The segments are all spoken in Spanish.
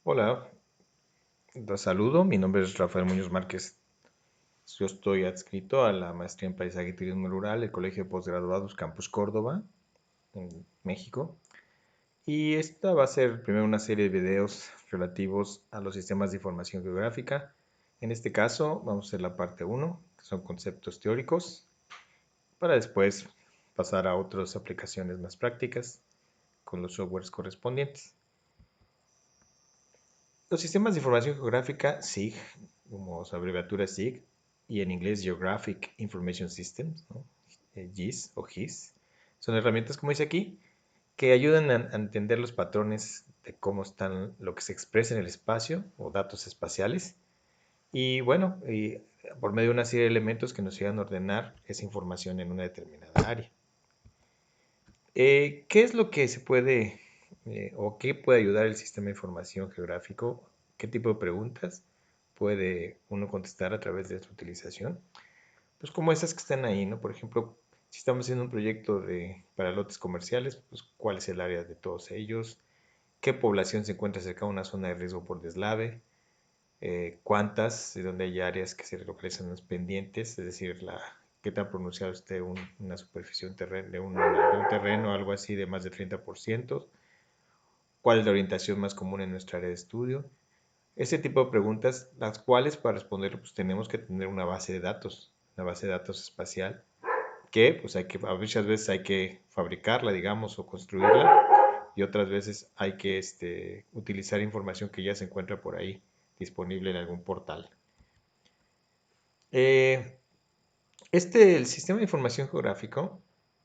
Hola, los saludo. Mi nombre es Rafael Muñoz Márquez. Yo estoy adscrito a la maestría en Paisaje y Turismo Rural del Colegio de Postgraduados Campus Córdoba, en México. Y esta va a ser primero una serie de videos relativos a los sistemas de información geográfica. En este caso, vamos a hacer la parte uno, que son conceptos teóricos, para después pasar a otras aplicaciones más prácticas con los softwares correspondientes. Los sistemas de información geográfica, SIG, como su abreviatura SIG, y en inglés Geographic Information Systems, ¿no? GIS o GIS, son herramientas, como dice aquí, que ayudan a entender los patrones de cómo están lo que se expresa en el espacio o datos espaciales. Y bueno, por medio de una serie de elementos que nos ayudan a ordenar esa información en una determinada área. ¿Qué es lo que se puede o qué puede ayudar el sistema de información geográfico? ¿Qué tipo de preguntas puede uno contestar a través de su utilización? Pues como esas que están ahí, ¿no? Por ejemplo, si estamos haciendo un proyecto para lotes comerciales, pues cuál es el área de todos ellos, qué población se encuentra cerca de una zona de riesgo por deslave, cuántas, de dónde hay áreas que se localizan en los pendientes, es decir, qué tan pronunciado esté una superficie de un terreno, algo así de más del 30%, cuál es la orientación más común en nuestra área de estudio. Ese tipo de preguntas, las cuales para responder pues tenemos que tener una base de datos espacial, que pues muchas veces hay que fabricarla, digamos, o construirla, y otras veces hay que utilizar información que ya se encuentra por ahí disponible en algún portal. Eh, el sistema de información geográfico,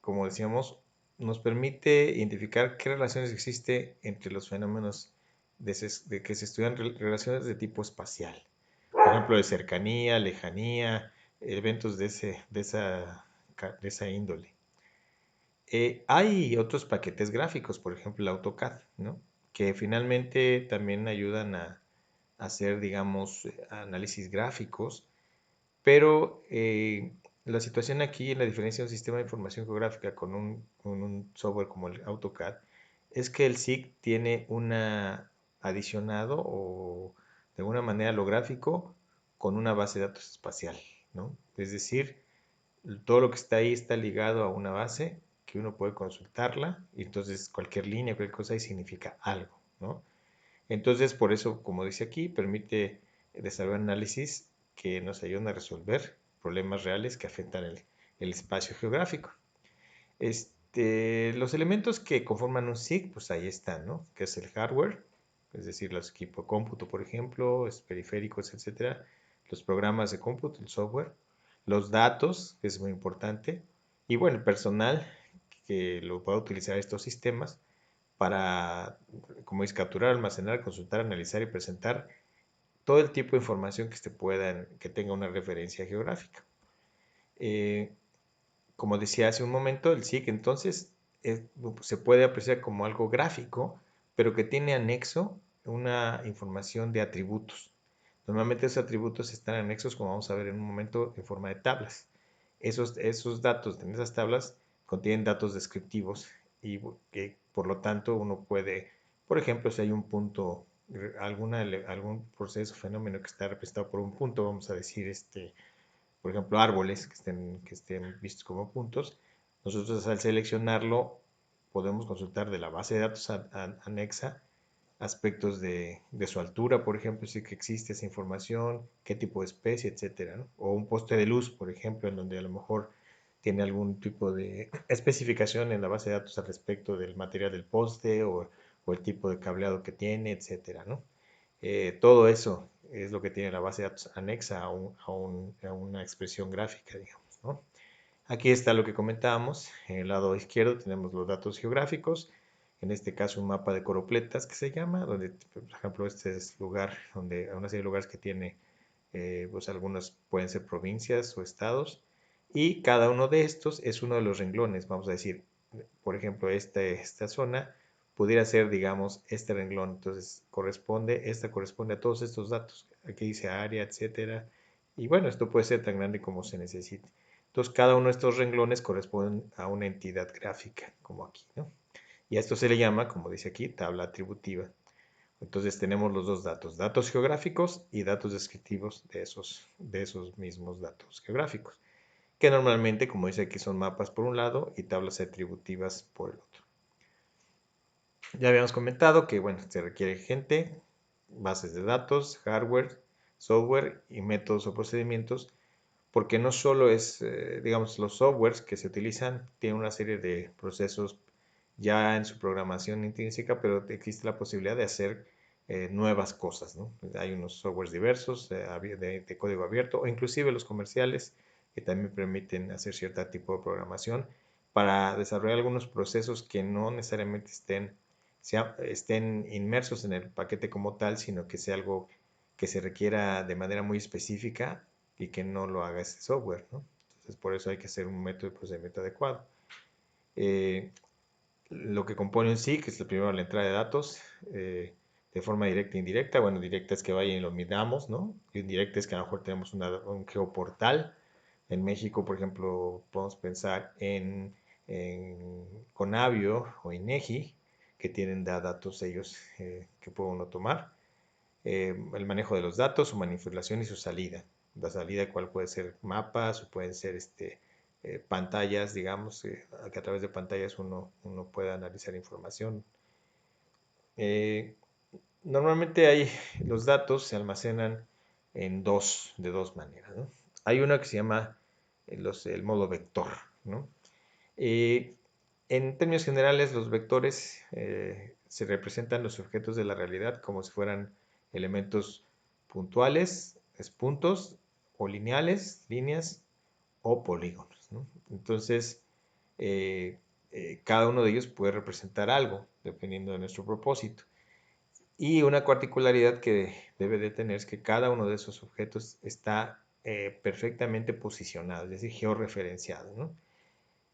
como decíamos, nos permite identificar qué relaciones existen entre los fenómenos de que se estudian relaciones de tipo espacial. Por ejemplo, de cercanía, lejanía, eventos de esa índole. Hay otros paquetes gráficos, por ejemplo, el AutoCAD, ¿no? Que finalmente también ayudan a hacer, digamos, análisis gráficos, pero la situación aquí, la diferencia de un sistema de información geográfica con un software como el AutoCAD, es que el SIG tiene una adicionado o de alguna manera lo gráfico con una base de datos espacial, ¿no? Es decir, todo lo que está ahí está ligado a una base que uno puede consultarla y entonces cualquier línea, cualquier cosa ahí significa algo, ¿no? Entonces, por eso, como dice aquí, permite desarrollar análisis que nos ayudan a resolver problemas reales que afectan el espacio geográfico. Los elementos que conforman un SIG, pues ahí están, ¿no? Que es el hardware, es decir, los equipos de cómputo, por ejemplo, periféricos, etcétera, los programas de cómputo, el software, los datos, que es muy importante, y bueno, el personal que lo va a utilizar estos sistemas para, como es, capturar, almacenar, consultar, analizar y presentar todo el tipo de información que tenga una referencia geográfica. Eh, como decía hace un momento, el SIG entonces se puede apreciar como algo gráfico, pero que tiene anexo una información de atributos. Normalmente esos atributos están anexos, como vamos a ver en un momento, en forma de tablas. Esos datos en esas tablas contienen datos descriptivos y que por lo tanto uno puede, por ejemplo, si hay un punto, algún proceso, fenómeno que está representado por un punto, vamos a decir, por ejemplo, árboles que estén vistos como puntos, nosotros al seleccionarlo podemos consultar de la base de datos anexa aspectos de su altura, por ejemplo, si que existe esa información, qué tipo de especie, etcétera, ¿no? O un poste de luz, por ejemplo, en donde a lo mejor tiene algún tipo de especificación en la base de datos al respecto del material del poste o el tipo de cableado que tiene, etcétera, ¿no? Todo eso es lo que tiene la base de datos anexa a una expresión gráfica, digamos, ¿no? Aquí está lo que comentábamos. En el lado izquierdo tenemos los datos geográficos. En este caso, un mapa de coropletas que se llama, donde, por ejemplo, este es lugar donde hay una serie de lugares que tiene, pues algunos pueden ser provincias o estados. Y cada uno de estos es uno de los renglones. Vamos a decir, por ejemplo, esta zona pudiera ser, digamos, este renglón. Entonces, esta corresponde a todos estos datos. Aquí dice área, etcétera. Y bueno, esto puede ser tan grande como se necesite. Entonces, cada uno de estos renglones corresponde a una entidad gráfica, como aquí, ¿no? Y a esto se le llama, como dice aquí, tabla atributiva. Entonces tenemos los dos datos, datos geográficos y datos descriptivos de esos mismos datos geográficos, que normalmente, como dice aquí, son mapas por un lado y tablas atributivas por el otro. Ya habíamos comentado que, bueno, se requiere gente, bases de datos, hardware, software y métodos o procedimientos, porque no solo es, digamos, los softwares que se utilizan tienen una serie de procesos ya en su programación intrínseca, pero existe la posibilidad de hacer nuevas cosas, ¿no? Hay unos softwares diversos de código abierto o inclusive los comerciales que también permiten hacer cierto tipo de programación para desarrollar algunos procesos que no necesariamente estén inmersos en el paquete como tal, sino que sea algo que se requiera de manera muy específica y que no lo haga ese software, ¿no? Entonces, por eso hay que hacer un método de procedimiento adecuado. Eh, lo que compone un SIG es primero la entrada de datos de forma directa e indirecta. Bueno, directa es que vaya y lo midamos, ¿no? Y indirecta es que a lo mejor tenemos un geoportal. En México, por ejemplo, podemos pensar en Conavio o INEGI, que tienen datos ellos que puede uno tomar. El manejo de los datos, su manipulación y su salida. La salida, cual puede ser mapas o pueden ser pantallas, digamos, que a través de pantallas uno pueda analizar información. Eh, Normalmente los datos se almacenan de dos maneras, ¿no? Hay una que se llama el modo vector, ¿no? Eh, en términos generales, los vectores se representan los objetos de la realidad como si fueran elementos puntuales, puntos, o lineales, líneas o polígonos, ¿no? Entonces, eh, cada uno de ellos puede representar algo, dependiendo de nuestro propósito. Y una particularidad que debe de tener es que cada uno de esos objetos está perfectamente posicionado, es decir, georreferenciado, ¿no?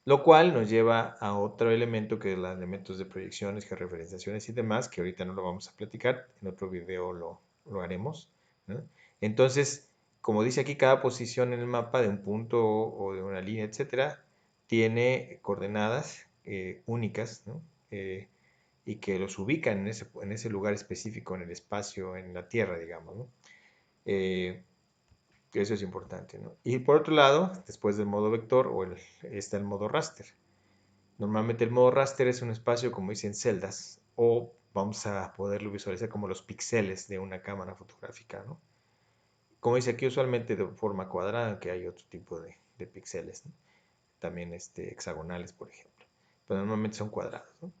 Lo cual nos lleva a otro elemento que es los elementos de proyecciones, georreferenciaciones y demás, que ahorita no lo vamos a platicar, en otro video lo haremos, ¿no? Entonces, como dice aquí, cada posición en el mapa de un punto o de una línea, etcétera, tiene coordenadas únicas, ¿no? Y que los ubican en ese lugar específico, en el espacio, en la Tierra, digamos, ¿no? Eh, eso es importante, ¿no? Y por otro lado, después del modo vector, está el modo raster. Normalmente el modo raster es un espacio, como dicen, celdas, o vamos a poderlo visualizar como los píxeles de una cámara fotográfica, ¿no? Como dice aquí, usualmente de forma cuadrada, aunque hay otro tipo de píxeles, ¿no? También hexagonales, por ejemplo. Pero normalmente son cuadrados, ¿no?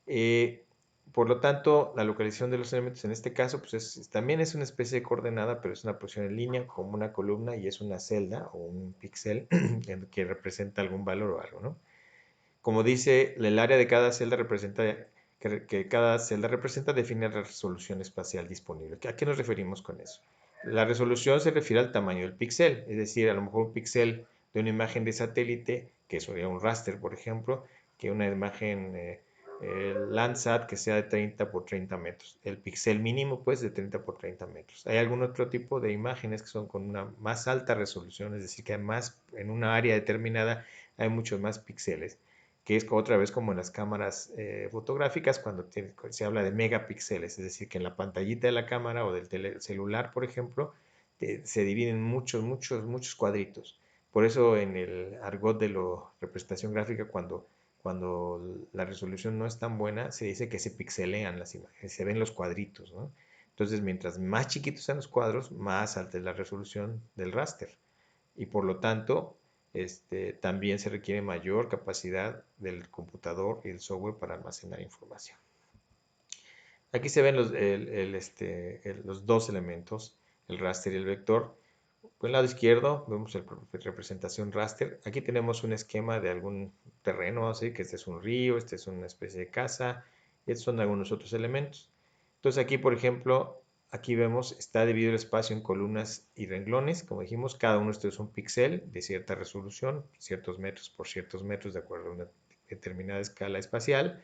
Eh, por lo tanto, la localización de los elementos en este caso pues también es una especie de coordenada, pero es una posición en línea como una columna y es una celda o un píxel que representa algún valor o algo, ¿no? Como dice, el área de cada celda que cada celda representa define la resolución espacial disponible. ¿A qué nos referimos con eso? La resolución se refiere al tamaño del píxel, es decir, a lo mejor un píxel de una imagen de satélite, que sería un raster, por ejemplo, que una imagen Landsat que sea de 30 por 30 metros. El píxel mínimo, pues, de 30 por 30 metros. Hay algún otro tipo de imágenes que son con una más alta resolución, es decir, que además en una área determinada hay muchos más píxeles, que es otra vez como en las cámaras fotográficas cuando se habla de megapíxeles, es decir, que en la pantallita de la cámara o del celular, por ejemplo, se dividen muchos, muchos, muchos cuadritos. Por eso en el argot de la representación gráfica, cuando la resolución no es tan buena, se dice que se pixelean las imágenes, se ven los cuadritos, ¿no? Entonces, mientras más chiquitos sean los cuadros, más alta es la resolución del raster. Y por lo tanto, también se requiere mayor capacidad del computador y el software para almacenar información. Aquí se ven los dos elementos, el raster y el vector. Por el lado izquierdo vemos la representación raster. Aquí tenemos un esquema de algún terreno, así que este es un río, este es una especie de casa, y estos son algunos otros elementos. Entonces aquí, por ejemplo, aquí vemos, está dividido el espacio en columnas y renglones. Como dijimos, cada uno de estos es un píxel de cierta resolución, ciertos metros por ciertos metros, de acuerdo a una determinada escala espacial.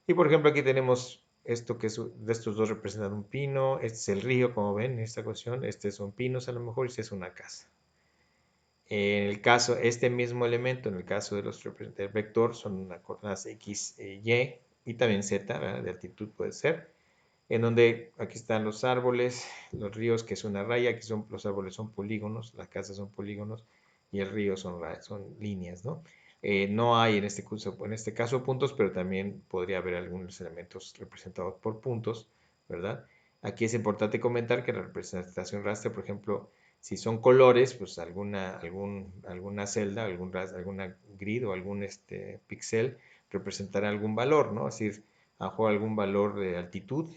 Y por ejemplo, aquí tenemos esto que de estos dos representan un pino, este es el río, como ven en esta cuestión, este son pinos a lo mejor y este es una casa. En el caso, este mismo elemento, en el caso del vector, son coordenadas X, Y y también Z, ¿verdad? De altitud puede ser. en donde aquí están los árboles, los ríos, que es una raya, aquí son, los árboles son polígonos, las casas son polígonos, y el río son líneas, ¿no? No hay en este caso puntos, pero también podría haber algunos elementos representados por puntos, ¿verdad? Aquí es importante comentar que la representación raster, por ejemplo, si son colores, pues alguna celda, alguna grid o algún píxel representará algún valor, ¿no? Es decir, algún valor de altitud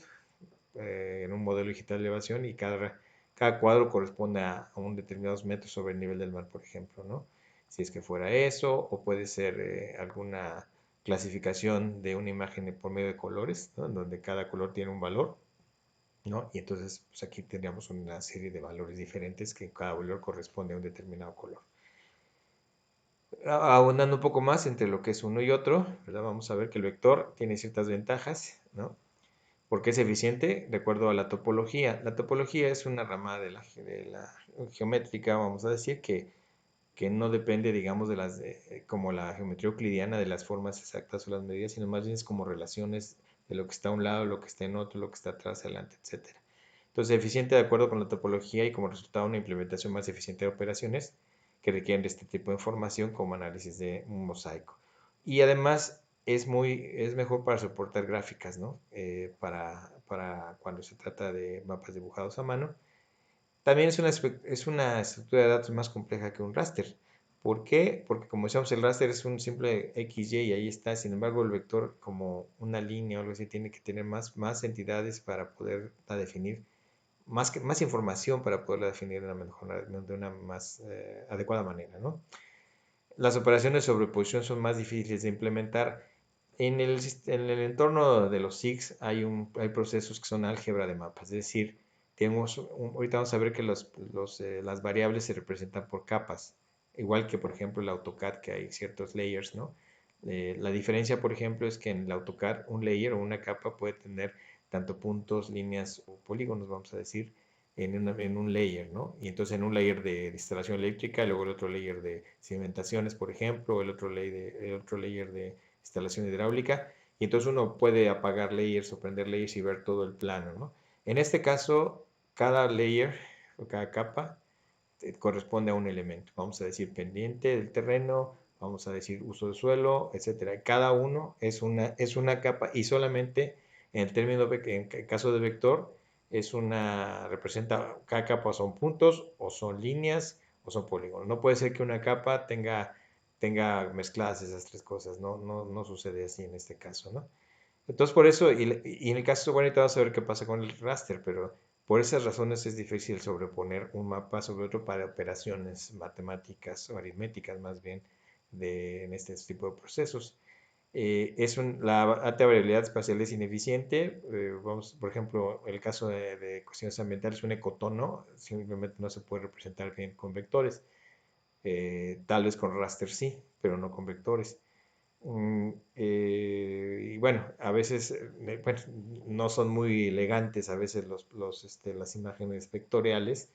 en un modelo digital de elevación y cada cuadro corresponde a un determinados metros sobre el nivel del mar, por ejemplo, ¿no? Si es que fuera eso, o puede ser alguna clasificación de una imagen por medio de colores, ¿no? En donde cada color tiene un valor, ¿no? Y entonces pues aquí tendríamos una serie de valores diferentes que cada valor corresponde a un determinado color. Ahondando un poco más entre lo que es uno y otro, ¿verdad? Vamos a ver que el vector tiene ciertas ventajas, ¿no? Porque es eficiente de acuerdo a la topología. La topología es una rama de la geométrica, vamos a decir, que no depende, digamos, como la geometría euclidiana de las formas exactas o las medidas, sino más bien es como relaciones de lo que está a un lado, lo que está en otro, lo que está atrás, adelante, etc. Entonces, eficiente de acuerdo con la topología y como resultado una implementación más eficiente de operaciones que requieren de este tipo de información como análisis de un mosaico. Y además es mejor para soportar gráficas, ¿no? Para cuando se trata de mapas dibujados a mano. También es una estructura de datos más compleja que un raster. ¿Por qué? Porque como decíamos, el raster es un simple XY y ahí está. Sin embargo, el vector como una línea o algo así tiene que tener más entidades para poder definir más información para poderla definir de una más adecuada manera, ¿no? Las operaciones de sobreposición son más difíciles de implementar. En el entorno de los SIGs hay procesos que son álgebra de mapas, es decir, ahorita vamos a ver que las variables se representan por capas, igual que por ejemplo el AutoCAD, que hay ciertos layers, ¿no? La diferencia, por ejemplo, es que en el AutoCAD un layer o una capa puede tener tanto puntos, líneas o polígonos, vamos a decir, en un layer, ¿no? Y entonces en un layer de instalación eléctrica, luego el otro layer de cimentaciones, por ejemplo, el otro layer de instalación hidráulica, y entonces uno puede apagar layers o prender layers y ver todo el plano, ¿no? En este caso, cada layer o cada capa corresponde a un elemento. Vamos a decir pendiente del terreno, vamos a decir uso de suelo, etcétera. Cada uno es una capa y solamente en el caso de vector representa cada capa son puntos o son líneas o son polígonos. No puede ser que una capa tenga mezcladas esas tres cosas, no sucede así en este caso, ¿no? Entonces, por eso, y en el caso, bueno, ahorita vamos a ver qué pasa con el raster, pero por esas razones es difícil sobreponer un mapa sobre otro para operaciones matemáticas o aritméticas más bien en este tipo de procesos. La alta variabilidad espacial es ineficiente. Por ejemplo, el caso de cuestiones ambientales, un ecotono simplemente no se puede representar bien con vectores. Tal vez con raster sí, pero no con vectores. Y bueno, a veces bueno, no son muy elegantes a veces las imágenes vectoriales,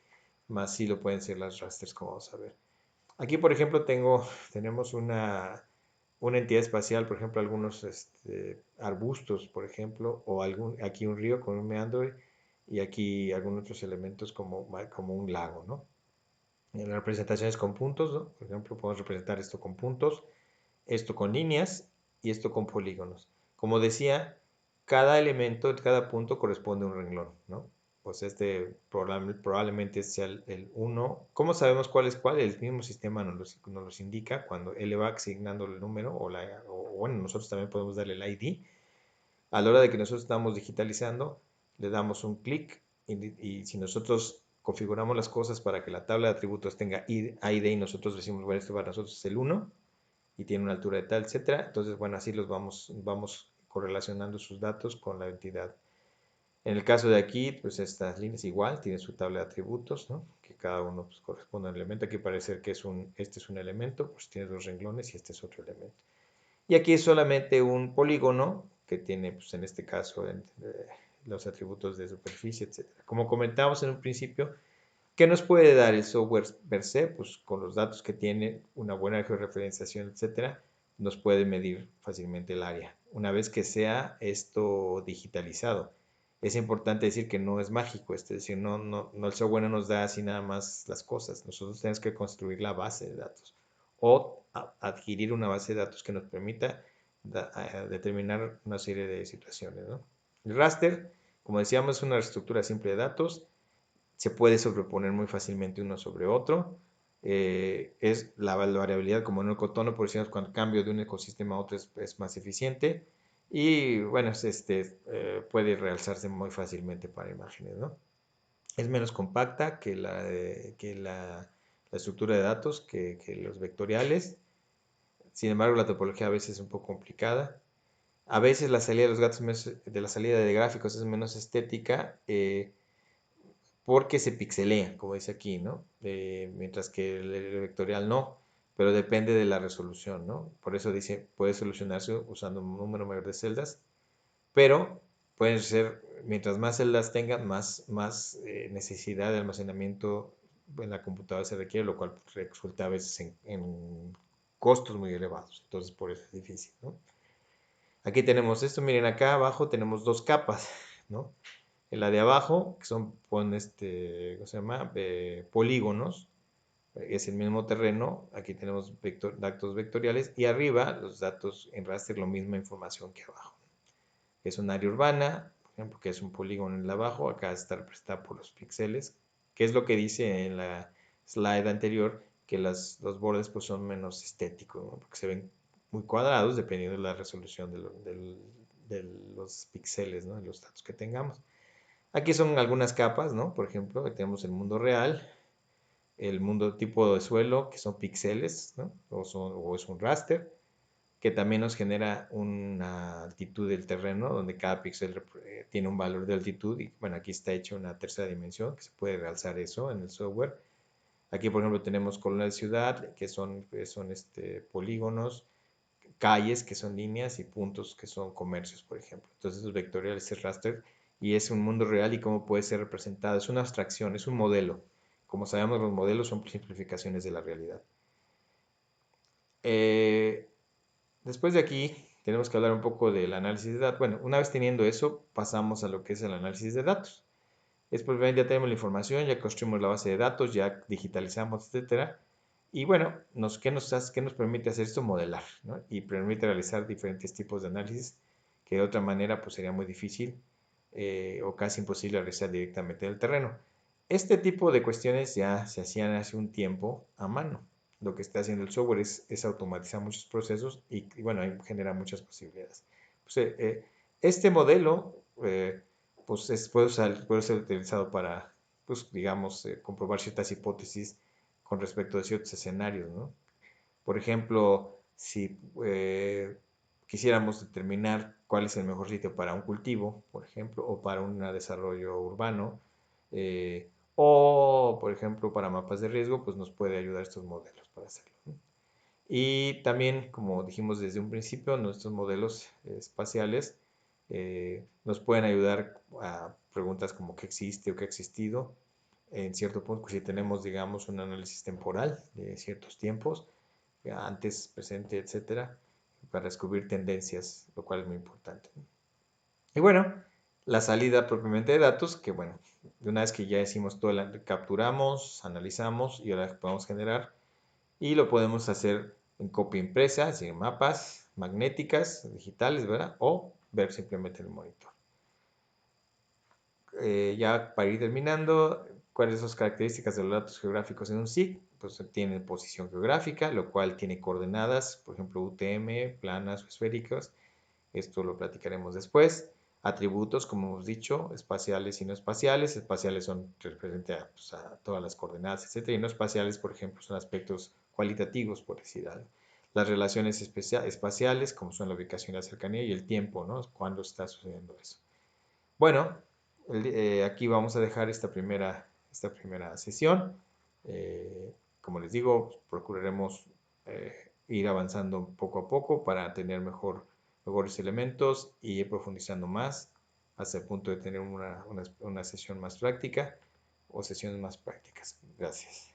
más sí lo pueden ser las rasters, como vamos a ver. Aquí, por ejemplo, tenemos una entidad espacial, por ejemplo, algunos arbustos, por ejemplo, o aquí un río con un meandro y aquí algunos otros elementos como un lago, ¿no? En las representaciones con puntos, ¿no? Por ejemplo, podemos representar esto con puntos, esto con líneas y esto con polígonos. Como decía, cada elemento, cada punto corresponde a un renglón, ¿no? Pues probablemente sea el 1. ¿Cómo sabemos cuál es cuál? El mismo sistema nos los indica cuando él le va asignando el número o bueno, nosotros también podemos darle el ID. A la hora de que nosotros estamos digitalizando, le damos un clic y si nosotros configuramos las cosas para que la tabla de atributos tenga ID y nosotros decimos, bueno, esto para nosotros es el 1, y tiene una altura de tal, etcétera. Entonces, bueno, así los vamos correlacionando sus datos con la entidad. En el caso de aquí, pues estas líneas igual, tiene su tabla de atributos, ¿no? Que cada uno pues, corresponde a un elemento. Aquí parece que este es un elemento, pues tiene dos renglones y este es otro elemento. Y aquí es solamente un polígono que tiene, pues en este caso, los atributos de superficie, etcétera. Como comentábamos en un principio, ¿qué nos puede dar el software per se? Pues con los datos que tiene, una buena georreferenciación, etcétera, nos puede medir fácilmente el área, una vez que sea esto digitalizado. es importante decir que no es mágico, es decir, el software no nos da así nada más las cosas, nosotros tenemos que construir la base de datos o adquirir una base de datos que nos permita determinar una serie de situaciones, ¿no? El raster, como decíamos, es una estructura simple de datos, se puede sobreponer muy fácilmente uno sobre otro, es la variabilidad como en el cotono, por decirlo, cuando cambio de un ecosistema a otro es más eficiente y bueno, puede realzarse muy fácilmente para imágenes, ¿no? Es menos compacta que la estructura de datos, que los vectoriales. Sin embargo, la topología a veces es un poco complicada. A veces la salida de los gatos de la salida de gráficos es menos estética porque se pixelea, como dice aquí, ¿no? Mientras que el vectorial no, pero depende de la resolución, ¿no? Por eso dice, puede solucionarse usando un número mayor de celdas, pero pueden ser, mientras más celdas tengan, más necesidad de almacenamiento en la computadora se requiere, lo cual resulta a veces en costos muy elevados. Entonces, por eso es difícil, ¿no? Aquí tenemos esto, miren, acá abajo tenemos dos capas, ¿no? En la de abajo, que son, ¿cómo se llama? Polígonos, es el mismo terreno, aquí tenemos datos vectoriales, y arriba los datos en raster, la misma información que abajo. Es un área urbana, por ejemplo, que es un polígono en el abajo, acá está representada por los píxeles, que es lo que dice en la slide anterior, que los bordes pues, son menos estéticos, ¿no? Porque se ven muy cuadrados dependiendo de la resolución de los píxeles, ¿no? De los datos que tengamos. Aquí son algunas capas, ¿no? Por ejemplo, tenemos el mundo real, el mundo tipo de suelo, que son píxeles, ¿no? O es un raster, que también nos genera una altitud del terreno, donde cada píxel tiene un valor de altitud. Y bueno, aquí está hecho una tercera dimensión, que se puede realzar eso en el software. Aquí, por ejemplo, tenemos columnas de ciudad, que son polígonos, calles, que son líneas, y puntos, que son comercios, por ejemplo. Entonces, los vectoriales es raster y es un mundo real y cómo puede ser representado. Es una abstracción, es un modelo. Como sabemos, los modelos son simplificaciones de la realidad. Después de aquí, tenemos que hablar un poco del análisis de datos. Bueno, una vez teniendo eso, pasamos a lo que es el análisis de datos. Después ya tenemos la información, ya construimos la base de datos, ya digitalizamos, etcétera. Y bueno, ¿qué nos permite hacer esto? Modelar, ¿no? Y permite realizar diferentes tipos de análisis que de otra manera pues sería muy difícil o casi imposible realizar directamente en el terreno. Este tipo de cuestiones ya se hacían hace un tiempo a mano. Lo que está haciendo el software es automatizar muchos procesos y bueno, genera muchas posibilidades. Pues, este modelo pues puede ser utilizado para, pues, digamos, comprobar ciertas hipótesis con respecto a ciertos escenarios, ¿no? Por ejemplo, si quisiéramos determinar cuál es el mejor sitio para un cultivo, por ejemplo, o para un desarrollo urbano, o, por ejemplo, para mapas de riesgo, pues nos puede ayudar estos modelos para hacerlo, ¿no? Y también, como dijimos desde un principio, nuestros modelos espaciales nos pueden ayudar a preguntas como qué existe o qué ha existido. En cierto punto, si tenemos, digamos, un análisis temporal de ciertos tiempos, antes, presente, etcétera, para descubrir tendencias, lo cual es muy importante. Y bueno, la salida propiamente de datos, que bueno, de una vez que ya hicimos todo, capturamos, analizamos y ahora podemos generar y lo podemos hacer en copia impresa, así en mapas magnéticas, digitales, ¿verdad? O ver simplemente el monitor. Ya para ir terminando, ¿cuáles son las características de los datos geográficos en un SIG? Pues tiene posición geográfica, lo cual tiene coordenadas, por ejemplo, UTM, planas o esféricas. Esto lo platicaremos después. Atributos, como hemos dicho, espaciales y no espaciales. Espaciales son referente pues, a todas las coordenadas, etcétera. Y no espaciales, por ejemplo, son aspectos cualitativos, por decir algo. Las relaciones espaciales, como son la ubicación y la cercanía, y el tiempo, ¿no? Cuándo está sucediendo eso. Bueno, aquí vamos a dejar esta primera sesión. Como les digo, procuraremos ir avanzando poco a poco para tener mejores elementos y ir profundizando más hasta el punto de tener una sesión más práctica o sesiones más prácticas. Gracias.